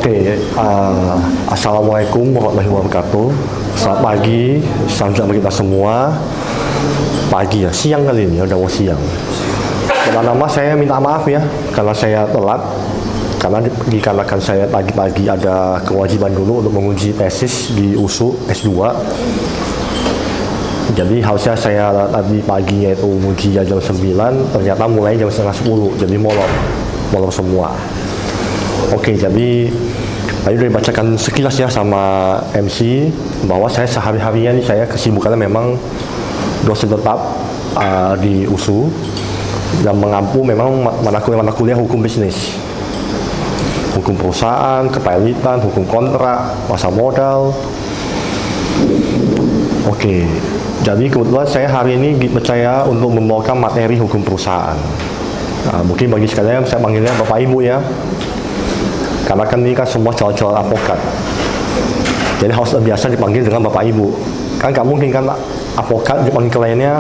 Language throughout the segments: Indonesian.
Oke, Assalamualaikum warahmatullahi wabarakatuh. Selamat pagi, salam sejahtera kita semua. Pagi ya, siang kali ini, udah mau siang. Pertama saya minta maaf ya, karena saya telat. Karena dikarenakan saya pagi-pagi ada kewajiban dulu untuk menguji tesis di USU S2. Jadi harusnya saya tadi pagi yaitu uji jam 9, ternyata mulai jam setengah 10, jadi molor semua. Oke, jadi tadi udah dibacakan sekilas ya sama MC bahwa saya sehari-harinya nih saya kesibukannya memang dosen tetap di USU dan mengampu memang mata kuliah hukum bisnis, hukum perusahaan, kepilitan, hukum kontrak, pasar modal. Oke, jadi kebetulan saya hari ini dipercaya untuk membawakan materi hukum perusahaan. Mungkin bagi sekalian saya panggilnya Bapak Ibu ya. Karena kan ini kan semua calon-calon advokat, jadi harus biasa dipanggil dengan Bapak Ibu. Kan nggak mungkin kan advokat dipanggil kliennya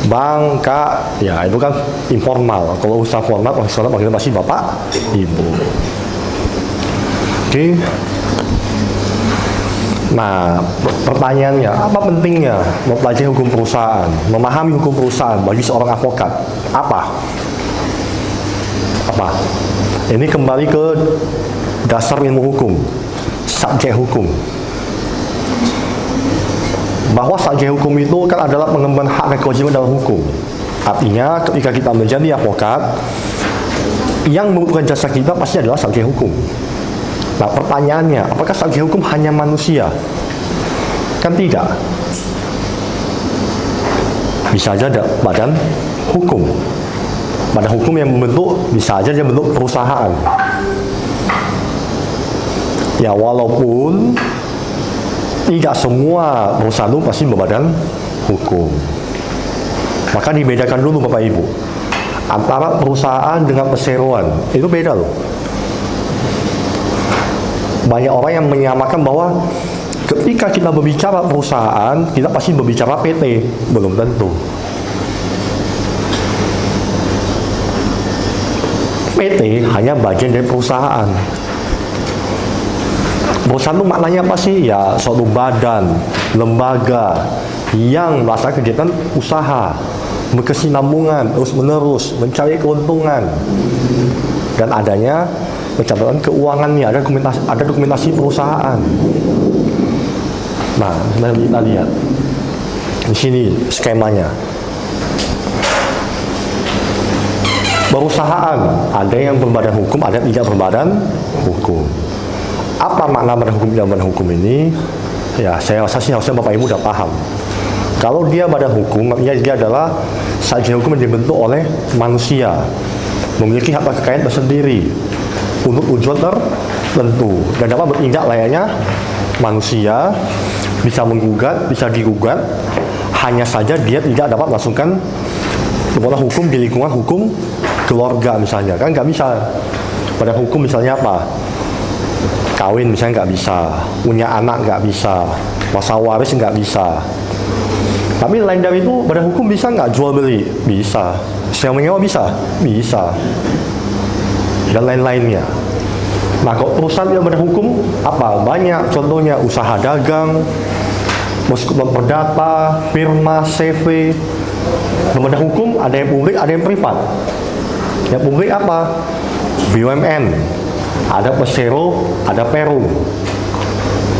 Bang, Kak, ya itu kan informal. Kalau usaha formal, profesional panggilnya pasti Bapak, Ibu. Oke. Nah, pertanyaannya, apa pentingnya mempelajari hukum perusahaan, memahami hukum perusahaan bagi seorang advokat? Apa? Ini kembali ke dasar ilmu hukum, subjek hukum. Bahwa subjek hukum itu kan adalah pengembangan hak dan kewajiban dalam hukum. Artinya ketika kita menjadi advokat, yang membutuhkan jasa kita pasti adalah subjek hukum. Nah pertanyaannya, apakah subjek hukum hanya manusia? Kan tidak. Bisa aja ada badan hukum. Badan hukum yang membentuk, bisa aja dia bentuk perusahaan. Ya walaupun tidak semua perusahaan itu pasti berbadan hukum. Maka dibedakan dulu Bapak Ibu antara perusahaan dengan perseroan, itu beda loh. Banyak orang yang menyamakan bahwa ketika kita berbicara perusahaan, kita pasti berbicara PT. Belum tentu. PT hanya bagian dari perusahaan. Perusahaan itu maknanya apa sih? Ya suatu badan, lembaga yang melaksanakan kegiatan usaha, berkesinambungan, terus-menerus, mencari keuntungan, dan adanya pencatatan keuangannya, ada dokumentasi perusahaan. Nah, kita lihat di sini skemanya. Perusahaan, ada yang berbadan hukum, ada yang tidak berbadan hukum. Apa makna badan hukum dan badan hukum ini? Ya, saya rasa sih harusnya Bapak Ibu udah paham. Kalau dia badan hukum, maknanya dia adalah subjek hukum yang dibentuk oleh manusia, memiliki hak kekayaan tersendiri untuk tujuan tertentu dan dapat bertindak layaknya manusia, bisa menggugat, bisa digugat. Hanya saja dia tidak dapat melangsungkan perbuatan hukum di lingkungan hukum keluarga misalnya, kan nggak bisa. Badan hukum misalnya apa? Kawin misalnya nggak bisa, punya anak nggak bisa, masa waris nggak bisa. Tapi lain dari itu, badan hukum bisa nggak jual beli? Bisa. Sewa menyewa bisa? Bisa. Dan lain-lainnya. Nah, kalau perusahaan yang badan hukum apa? Banyak. Contohnya usaha dagang, persekutuan perdata, firma, CV. Badan hukum ada yang publik, ada yang privat. Yang publik apa? BUMN. Ada Persero, ada Perum.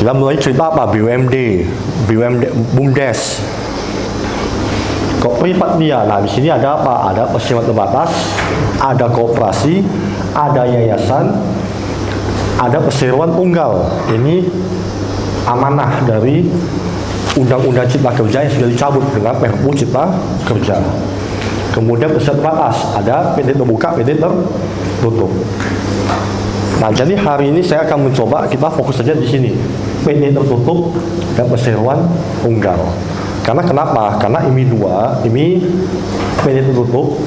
Kita mulai cerita apa? BUMD, BUMDes. Kok privat dia? Nah, di sini ada apa? Ada perseroan terbatas, ada koperasi, ada yayasan, ada perseroan tunggal. Ini amanah dari Undang-Undang Cipta Kerja yang sudah dicabut dengan Perpu Cipta Kerja. Kemudian perseroan terbatas, ada PT terbuka, PT tertutup. Nah, jadi hari ini saya akan mencoba kita fokus saja di sini, PT tertutup dan perseroan tunggal. Karena kenapa? Karena IMI 2, IMI PT tertutup,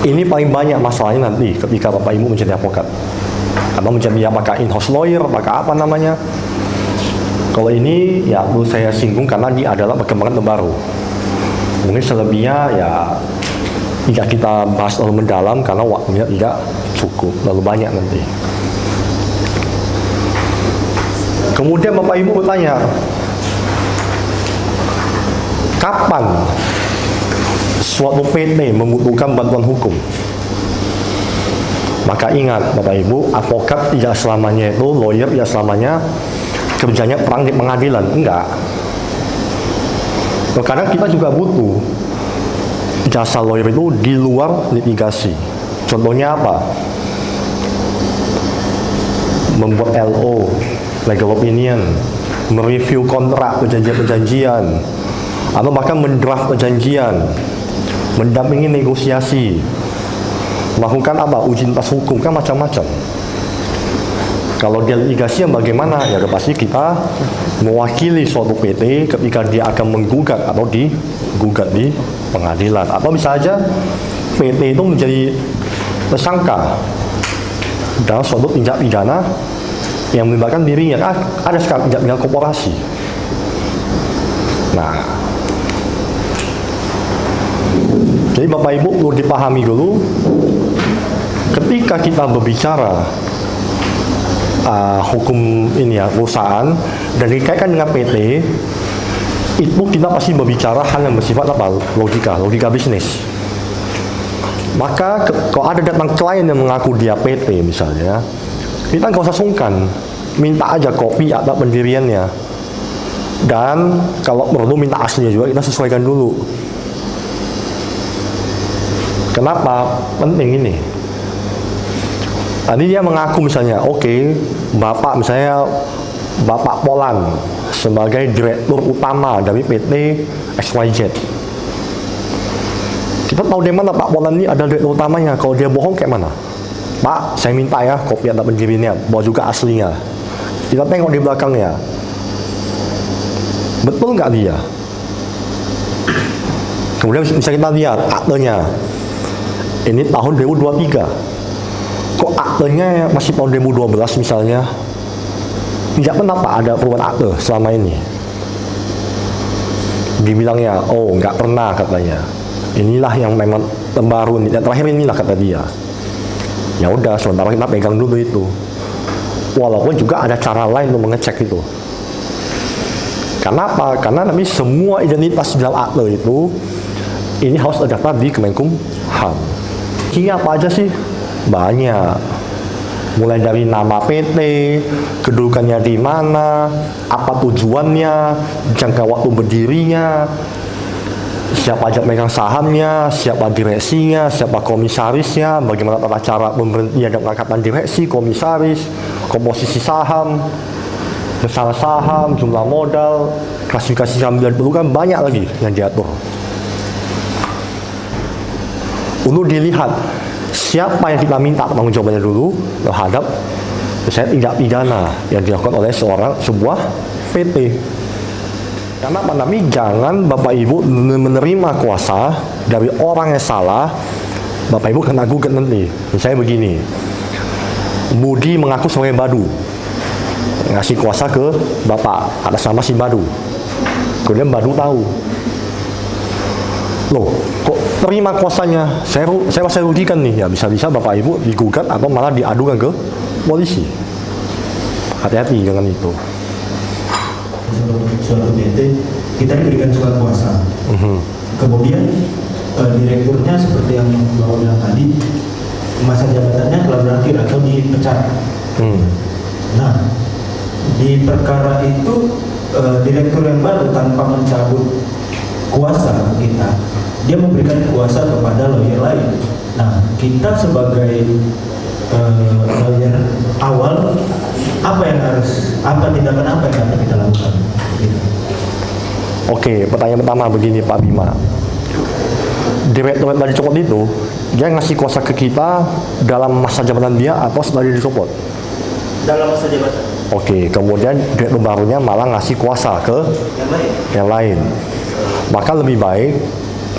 ini paling banyak masalahnya nanti ketika Bapak Ibu menjadi advokat. Karena menjadi apakah in-house lawyer, apakah apa namanya. Kalau ini ya perlu saya singgung karena ini adalah perkembangan terbaru. Mungkin selebihnya ya tidak kita bahas terlalu mendalam karena waktunya tidak cukup, terlalu banyak nanti. Kemudian Bapak Ibu bertanya, kapan suatu PT membutuhkan bantuan hukum? Maka ingat Bapak Ibu, advokat tidak selamanya itu, lawyer tidak selamanya kerjanya perang di pengadilan, enggak. Kadang kita juga butuh jasa lawyer itu di luar litigasi. Contohnya apa? Membuat LO, legal opinion, mereview kontrak, perjanjian-perjanjian, atau bahkan mendraft perjanjian, mendampingi negosiasi, melakukan apa? Uji lintas hukum, kan macam-macam. Kalau dia litigasi yang bagaimana? Ya pasti kita mewakili suatu PT ketika dia akan menggugat atau digugat di pengadilan. Atau bisa aja PT itu menjadi tersangka dalam suatu tindak pidana yang melibatkan dirinya. Ada sekarang tindak pidana korporasi. Nah, jadi Bapak Ibu perlu dipahami dulu, ketika kita berbicara hukum ini ya, perusahaan, dan dikaitkan dengan PT, itu kita pasti berbicara hal yang bersifat apa? Logika bisnis. Maka kalau ada datang klien yang mengaku dia PT misalnya, kita nggak usah sungkan, minta aja kopi atau pendiriannya, dan kalau perlu minta aslinya juga, kita sesuaikan dulu. Kenapa? Penting ini. Tadi dia mengaku misalnya, oke, Bapak misalnya Bapak Polan sebagai direktur utama dari PT XYZ. Kita tahu dari mana Pak Polan ini ada direktur utamanya. Kalau dia bohong kayak mana? Pak, saya minta ya kopi atau pendirinya, bawa juga aslinya. Kita tengok di belakangnya, betul nggak dia? Kemudian bisa kita lihat aktenya. Ini tahun 2023. Kok aktenya masih tahun 2012 misalnya? Tidak pernah Pak ada perubahan akte selama ini. Dibilangnya, oh nggak pernah katanya. Inilah yang memang terbaru, yang terakhir inilah kata dia. Ya udah, sementara kita pegang dulu itu. Walaupun juga ada cara lain untuk mengecek itu. Kenapa? Karena nanti semua identitas dalam akte itu ini harus terdaftar di Kemenkumham. Ini apa aja sih? Banyak. Mulai dari nama PT, kedudukannya di mana, apa tujuannya, jangka waktu berdirinya, siapa aja megang sahamnya, siapa direksinya, siapa komisarisnya, bagaimana tata cara pemberhentian dan pengangkatan direksi, komisaris, komposisi saham, besar saham, jumlah modal, klasifikasi saham dan perlu, kan banyak lagi yang diatur. Untuk dilihat siapa yang kita minta tanggung jawabnya dulu terhadap misalnya tindak pidana yang dilakukan oleh sebuah PT. Karena apa? Tapi jangan Bapak Ibu menerima kuasa dari orang yang salah, Bapak Ibu kena gugat nanti. Misalnya begini, Budi mengaku sebagai Badu, ngasih kuasa ke Bapak atas nama si Badu. Kemudian Badu tahu, loh kok terima kuasanya, saya masih rugikan nih. Ya bisa-bisa Bapak Ibu digugat atau malah diadukan ke polisi. Hati-hati dengan itu. Suatu PT kita diberikan surat kuasa, kemudian direkturnya seperti yang Bapak bilang tadi, masa jabatannya telah berakhir atau dipecat. Nah, di perkara itu direktur yang baru tanpa mencabut kuasa kita, dia memberikan kuasa kepada lawyer lain. Nah, kita sebagai lawyer awal, tindakan apa yang harus kita lakukan? Oke, pertanyaan pertama begini Pak Bima. Direktur yang tadi dicopot itu, dia ngasih kuasa ke kita dalam masa jabatan dia atau setelah dia dicopot? Dalam masa jabatan. Oke, kemudian direktur barunya malah ngasih kuasa ke yang lain. Maka lebih baik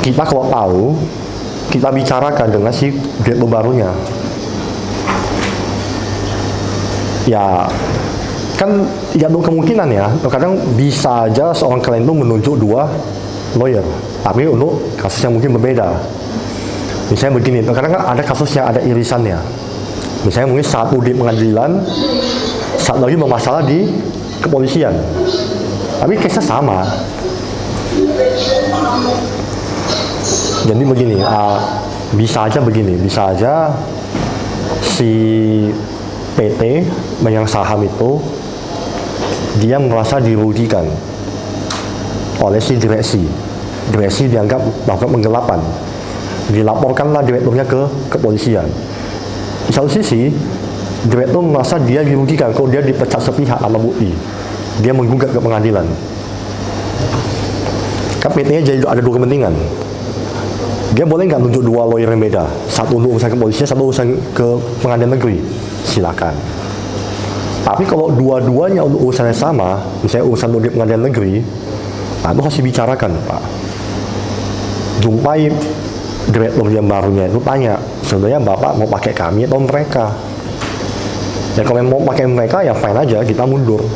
kita kalau tahu, kita bicarakan dengan si direktur barunya. Ya, kan tidak ada kemungkinan ya, terkadang bisa aja seorang klien itu menunjuk dua lawyer, tapi untuk kasus yang mungkin berbeda. Misalnya begini, terkadang kan ada kasus yang ada irisannya. Misalnya mungkin satu di pengadilan, satu lagi bermasalah di kepolisian. Tapi case-nya sama. Jadi begini, bisa aja si PT yang saham itu dia merasa dirugikan oleh si direksi. Direksi dianggap melakukan penggelapan. Dilaporkanlah direkturnya ke kepolisian. Di satu sisi, direktur merasa dia dirugikan kalau dia dipecat sepihak tanpa bukti. Dia menggugat ke pengadilan. Kan PT-nya jadi ada dua kepentingan. Dia boleh nggak tunjuk dua lawyer yang beda, satu untuk urusan kepolisian, satu urusan ke pengadilan negeri, silakan. Tapi kalau dua-duanya untuk urusan yang sama, misalnya urusan untuk di pengadilan negeri, nah itu harus dibicarakan, Pak. Jumpai direktur yang barunya itu tanya, sebenarnya Bapak mau pakai kami atau mereka? Ya kalau mau pakai mereka ya fine aja, kita mundur.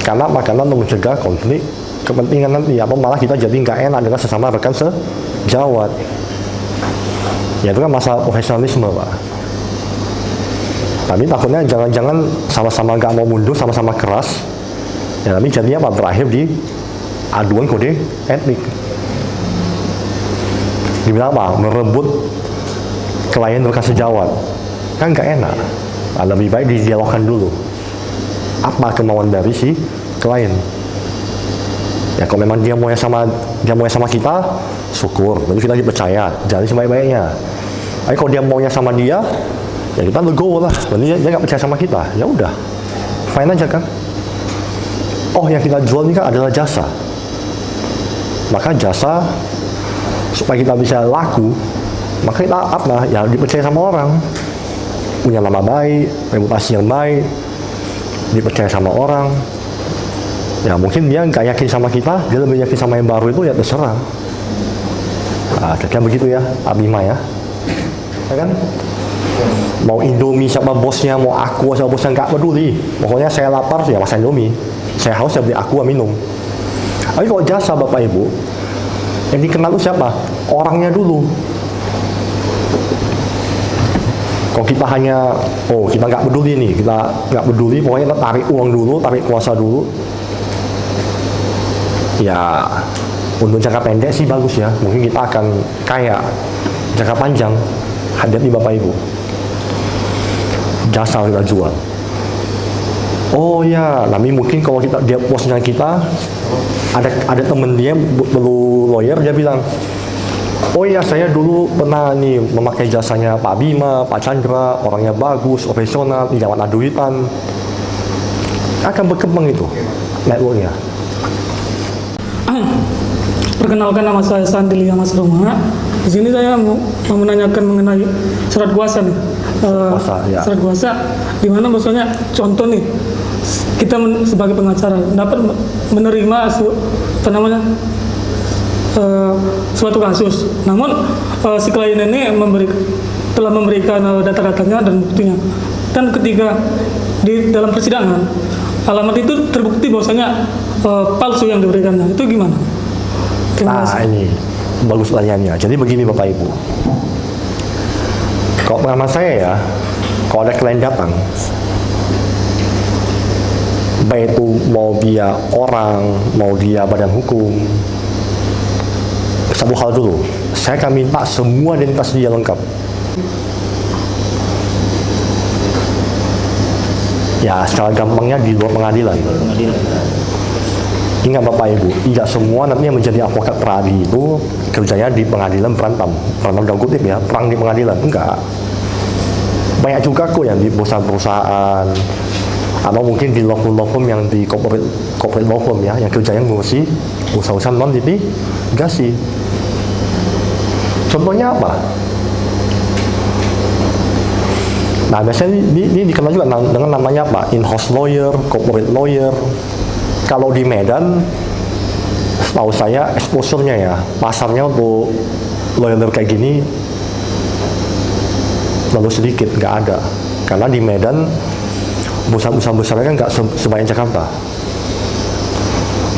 Karena untuk mencegah konflik kepentingan nanti, apa malah kita jadi nggak enak dengan sesama rekan sejawat. Ya itu kan masalah profesionalisme, Pak. Tapi takutnya jangan-jangan sama-sama nggak mau mundur, sama-sama keras. Ya tapi jadinya apa? Berakhir di aduan kode etik. Dibilang apa? Merebut klien rekan sejawat. Kan nggak enak. Nah, lebih baik didialogkan dulu. Apa kemauan dari si klien? Ya kalau memang dia mau sama kita, syukur, berarti kita dipercaya, jadi sebaik-baiknya. Tapi kalau dia maunya sama dia, ya kita legowo lah, berarti dia nggak percaya sama kita, ya udah, fine aja kan. Oh yang kita jual ini kan adalah jasa, maka jasa supaya kita bisa laku, maka kita apa? Ya dipercaya sama orang, punya nama baik, reputasi yang baik, dipercaya sama orang. Ya mungkin dia nggak yakin sama kita, dia lebih yakin sama yang baru itu, ya terserah. Nah, kira-kira begitu ya, Pak Bima ya. Ya kan? Mau Indomie siapa bosnya, mau Aqua siapa bosnya, nggak peduli. Pokoknya saya lapar ya masak Indomie, saya haus ya beli Aqua minum. Tapi kalau jasa Bapak Ibu, yang dikenal itu siapa? Orangnya dulu. Kalau kita hanya, kita nggak peduli nih, kita nggak peduli, pokoknya kita tarik uang dulu, tarik kuasa dulu. Ya, untuk jangka pendek sih bagus ya. Mungkin kita akan kaya. Jangka panjang, hati-hati Bapak Ibu. Jasa kita jual. Oh ya, tapi mungkin kalau dia bosnya kita, ada temen dia perlu lawyer, dia bilang, oh iya saya dulu pernah nih memakai jasanya Pak Bima, Pak Chandra, orangnya bagus, profesional, tidak ada duitan. Akan berkembang itu networknya. Perkenalkan, nama saya Sandilia Mas Roma. Di sini saya mau menanyakan mengenai surat kuasa nih. Ya. Surat kuasa, di mana maksudnya contoh nih, kita sebagai pengacara dapat menerima suatu kasus. Namun si klien ini telah memberikan data-datanya dan buktinya. Dan ketika di dalam persidangan, alamat itu terbukti bahwasanya palsu yang diberikannya. Itu gimana? Nah ini bagus pertanyaannya. Jadi begini Bapak Ibu, kalau pengalaman saya ya, kalau ada klien datang, baik itu mau dia orang, mau dia badan hukum, satu hal dulu, saya akan minta semua identitas dia lengkap. Ya secara gampangnya di luar pengadilan. Ingat Bapak Ibu, tidak semua nanti yang menjadi advokat peradi itu kerjanya di pengadilan berantem dalam kutip ya, perang di pengadilan, enggak. Banyak juga kok yang di perusahaan, atau mungkin di law firm yang di corporate law firm ya, yang kerjanya ngurusi usaha-usaha non litigasi. Contohnya apa? Nah biasanya ini dikenal juga dengan namanya apa? In-house lawyer, corporate lawyer. Kalau di Medan, setahu saya exposure-nya ya, pasarnya untuk lawyer kayak gini lalu sedikit, nggak ada. Karena di Medan, perusahaan besarnya kan nggak sebanyak Jakarta.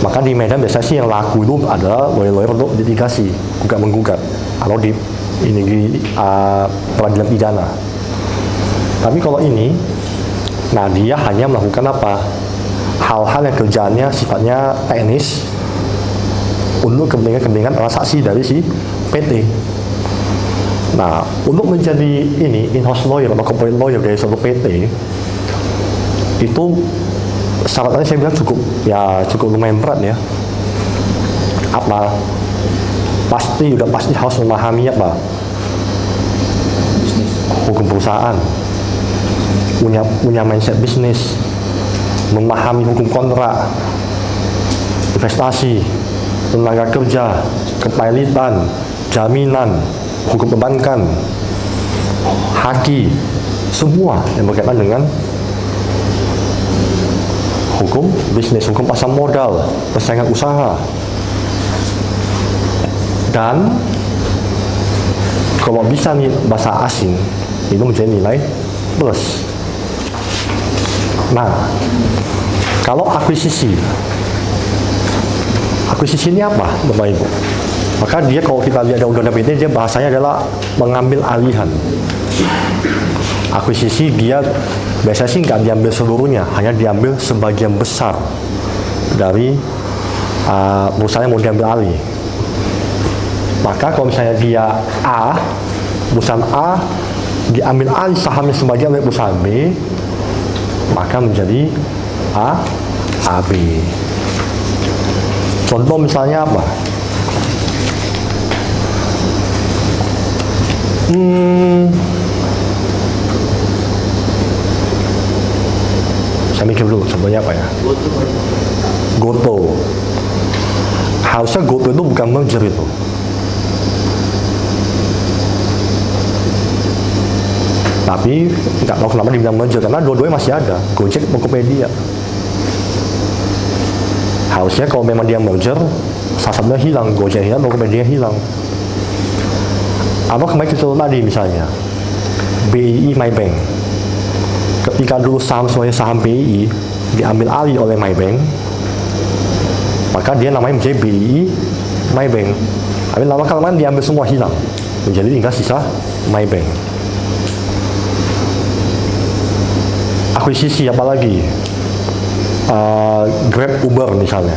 Maka di Medan biasanya sih yang laku itu ada lawyer untuk litigasi, gugat-menggugat, atau di peradilan pidana. Tapi kalau ini, nah dia hanya melakukan apa? hal-hal yang kerjaannya sifatnya teknis untuk kepentingan transaksi dari si PT. Nah, untuk menjadi ini in-house lawyer atau corporate lawyer dari suatu PT itu syaratnya saya bilang cukup lumayan berat ya. Apa? Pasti harus memahami apa? Hukum perusahaan, punya mindset bisnis, memahami hukum kontrak, investasi, tenaga kerja, kepailitan, jaminan, hukum perbankan, haki, semua yang berkaitan dengan hukum bisnis, hukum pasar modal, persaingan usaha. Dan kalau bisa nih bahasa asing itu menjadi nilai plus. Nah, kalau akuisisi ini apa, Bapak Ibu? Maka dia kalau kita lihat dari undang-undang PT, dia bahasanya adalah mengambil alihan. Akuisisi dia biasanya sih nggak diambil seluruhnya, hanya diambil sebagian besar dari perusahaan yang mau diambil alih. Maka kalau misalnya dia A, perusahaan A diambil alih sahamnya sebagian oleh perusahaan B, maka menjadi AB. Contoh misalnya apa? Saya mikir dulu, contohnya apa ya? Goto. Harusnya Goto itu bukan merger itu. Tapi nggak tahu kenapa dibilang merger, karena dua-duanya masih ada, Gojek, Tokopedia. Harusnya kalau memang dia merger, salah satunya hilang, Gojek hilang, Tokopedia hilang. Atau kemarin kita tadi misalnya, BII Maybank. Ketika dulu saham sebagai saham BII diambil alih oleh Maybank, maka dia namanya menjadi BII Maybank. Tapi lama-kelamaan diambil semua hilang, menjadi tinggal sisa Maybank. Akuisisi apalagi Grab, Uber misalnya.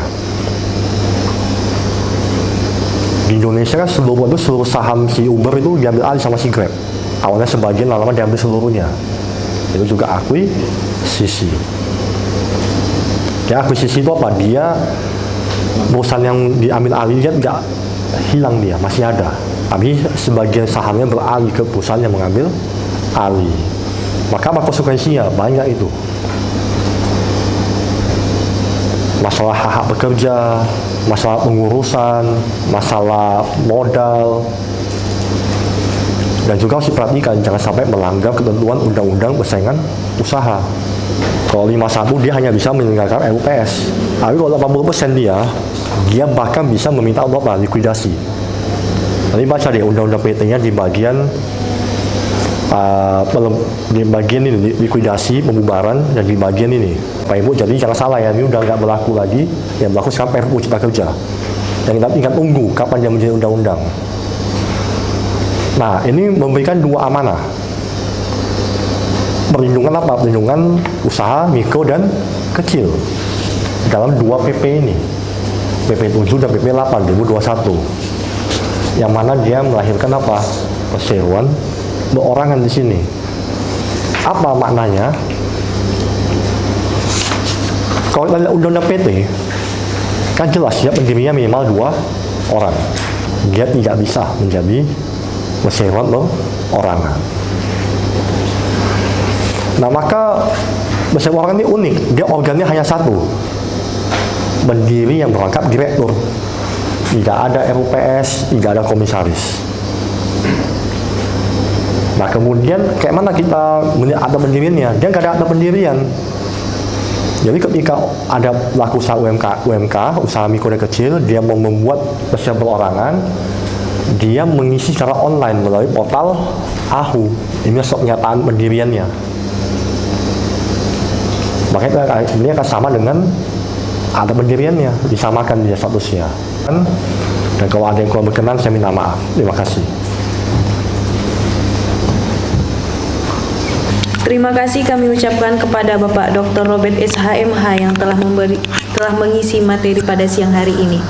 Di Indonesia kan seluruh saham si Uber itu diambil alih sama si Grab. Awalnya sebagian, lama-lama diambil seluruhnya. Itu juga akuisisi. Ya, akuisisi itu apa? Dia perusahaan yang diambil alih dia nggak hilang, dia masih ada. Tapi sebagian sahamnya beralih ke perusahaan yang mengambil alih. Maka apa konsekuensinya? Banyak itu. Masalah hak bekerja, masalah pengurusan, masalah modal. Dan juga harus diperhatikan, jangan sampai melanggar ketentuan undang-undang persaingan usaha. Kalau 51 dia hanya bisa menyelenggarakan RUPS. Tapi kalau 80% dia bahkan bisa meminta untuk likuidasi. Nanti baca deh undang-undang PT-nya di bagian ini likuidasi, pembubaran, dan di bagian ini Pak Ibu, jadi jangan salah ya, ini udah nggak berlaku lagi. Yang berlaku sekarang PRU Cipta Kerja, yang kita tinggal tunggu kapan dia menjadi undang-undang. Nah, ini memberikan dua amanah. Perlindungan apa? Perlindungan usaha mikro dan kecil dalam dua PP ini, PP 7 dan PP 8 2021, yang mana dia melahirkan apa? Perseroan perorangan di sini. Apa maknanya? Kalau kita lihat undang-undang PT, kan jelas ya pendirinya minimal 2 orang. Dia tidak bisa menjadi perseroan perorangan. Nah, maka perseroan ini unik. Dia organnya hanya satu. Pendiri yang merangkap direktur. Tidak ada RUPS, tidak ada komisaris. Nah, kemudian kayak mana kita ada pendiriannya? Dia nggak ada pendirian. Jadi ketika ada pelaku usaha UMK, usaha mikro dan kecil, dia mau membuat perseroan perorangan, dia mengisi secara online melalui portal AHU. Ini pernyataan pendiriannya. Makanya ini akan sama dengan ada pendiriannya, disamakan dia statusnya. Dan kalau ada yang kurang berkenan, saya minta maaf. Terima kasih. Terima kasih kami ucapkan kepada Bapak Dr. Robert SHMH yang telah mengisi materi pada siang hari ini.